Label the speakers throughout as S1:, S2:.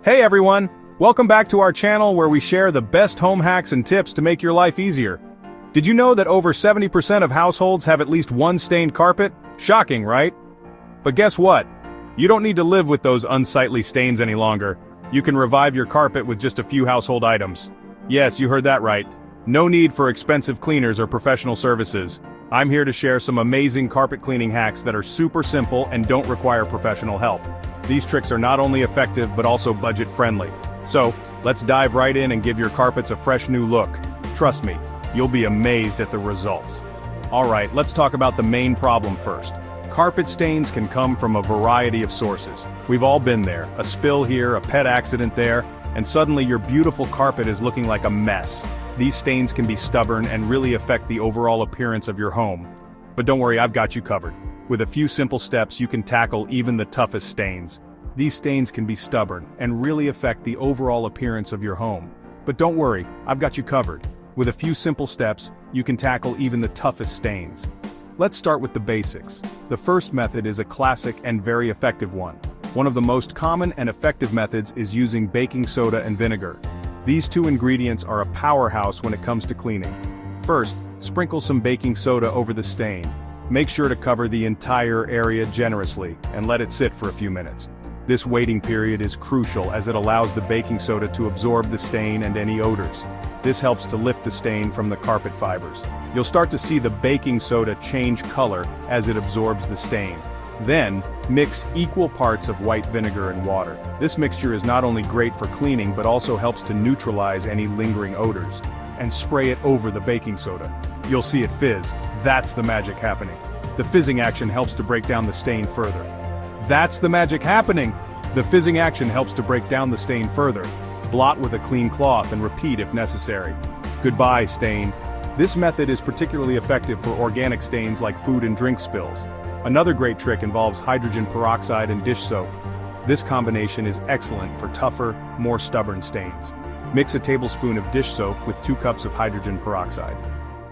S1: Hey everyone! Welcome back to our channel where we share the best home hacks and tips to make your life easier. Did you know that over 70% of households have at least one stained carpet? Shocking, right? But guess what? You don't need to live with those unsightly stains any longer. You can revive your carpet with just a few household items. Yes, you heard that right. No need for expensive cleaners or professional services. I'm here to share some amazing carpet cleaning hacks that are super simple and don't require professional help. These tricks are not only effective but also budget-friendly. So, let's dive right in and give your carpets a fresh new look. Trust me, you'll be amazed at the results. Alright, let's talk about the main problem first. Carpet stains can come from a variety of sources. We've all been there, a spill here, a pet accident there, and suddenly your beautiful carpet is looking like a mess. These stains can be stubborn and really affect the overall appearance of your home. But don't worry, I've got you covered. With a few simple steps you can tackle even the toughest stains. These stains can be stubborn and really affect the overall appearance of your home. But don't worry, I've got you covered. With a few simple steps, you can tackle even the toughest stains. Let's start with the basics. The first method is a classic and very effective one. One of the most common and effective methods is using baking soda and vinegar. These two ingredients are a powerhouse when it comes to cleaning. First, sprinkle some baking soda over the stain. Make sure to cover the entire area generously and let it sit for a few minutes. This waiting period is crucial as it allows the baking soda to absorb the stain and any odors. This helps to lift the stain from the carpet fibers. You'll start to see the baking soda change color as it absorbs the stain. Then, mix equal parts of white vinegar and water. This mixture is not only great for cleaning but also helps to neutralize any lingering odors. And spray it over the baking soda. You'll see it fizz. That's the magic happening. The fizzing action helps to break down the stain further. That's the magic happening! The fizzing action helps to break down the stain further. Blot with a clean cloth and repeat if necessary. Goodbye, stain. This method is particularly effective for organic stains like food and drink spills. Another great trick involves hydrogen peroxide and dish soap. This combination is excellent for tougher, more stubborn stains. Mix a tablespoon of dish soap with 2 cups of hydrogen peroxide.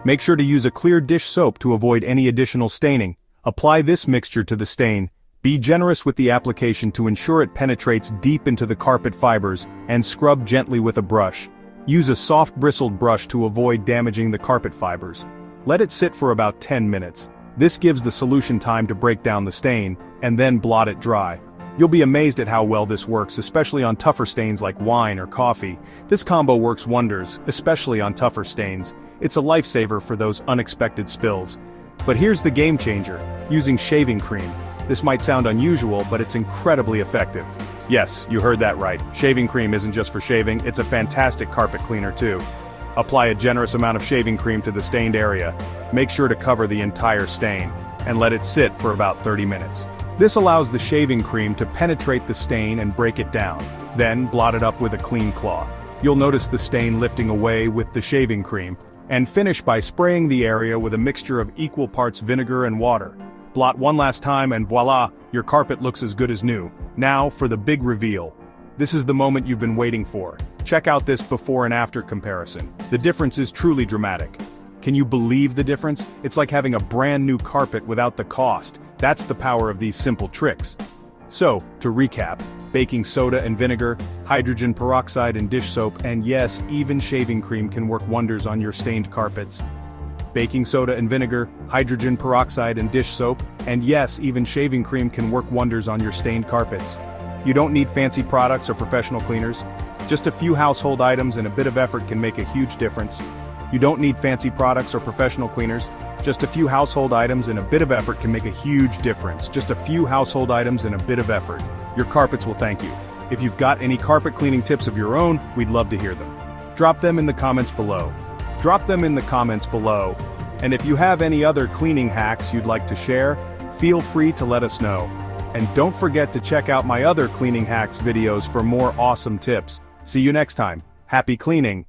S1: Make sure to use a clear dish soap to avoid any additional staining. Apply this mixture to the stain. Be generous with the application to ensure it penetrates deep into the carpet fibers, and scrub gently with a brush. Use a soft bristled brush to avoid damaging the carpet fibers. Let it sit for about 10 minutes. This gives the solution time to break down the stain, and then blot it dry. You'll be amazed at how well this works, especially on tougher stains like wine or coffee. This combo works wonders, especially on tougher stains. It's a lifesaver for those unexpected spills. But here's the game changer, using shaving cream. This might sound unusual, but it's incredibly effective. Yes, you heard that right. Shaving cream isn't just for shaving, it's a fantastic carpet cleaner too. Apply a generous amount of shaving cream to the stained area. Make sure to cover the entire stain, and let it sit for about 30 minutes. This allows the shaving cream to penetrate the stain and break it down. Then, blot it up with a clean cloth. You'll notice the stain lifting away with the shaving cream, and finish by spraying the area with a mixture of equal parts vinegar and water. Blot one last time and voila, your carpet looks as good as new. Now for the big reveal. This is the moment you've been waiting for. Check out this before and after comparison. The difference is truly dramatic. Can you believe the difference? It's like having a brand new carpet without the cost. That's the power of these simple tricks. So, to recap, baking soda and vinegar, hydrogen peroxide and dish soap, and yes, even shaving cream can work wonders on your stained carpets. Baking soda and vinegar, hydrogen peroxide and dish soap, and yes, even shaving cream can work wonders on your stained carpets. You don't need fancy products or professional cleaners. Just a few household items and a bit of effort can make a huge difference. You don't need fancy products or professional cleaners. Just a few household items and a bit of effort can make a huge difference. Just a few household items and a bit of effort. Your carpets will thank you. If you've got any carpet cleaning tips of your own, we'd love to hear them. Drop them in the comments below. Drop them in the comments below. And if you have any other cleaning hacks you'd like to share, feel free to let us know. And don't forget to check out my other cleaning hacks videos for more awesome tips. See you next time. Happy cleaning!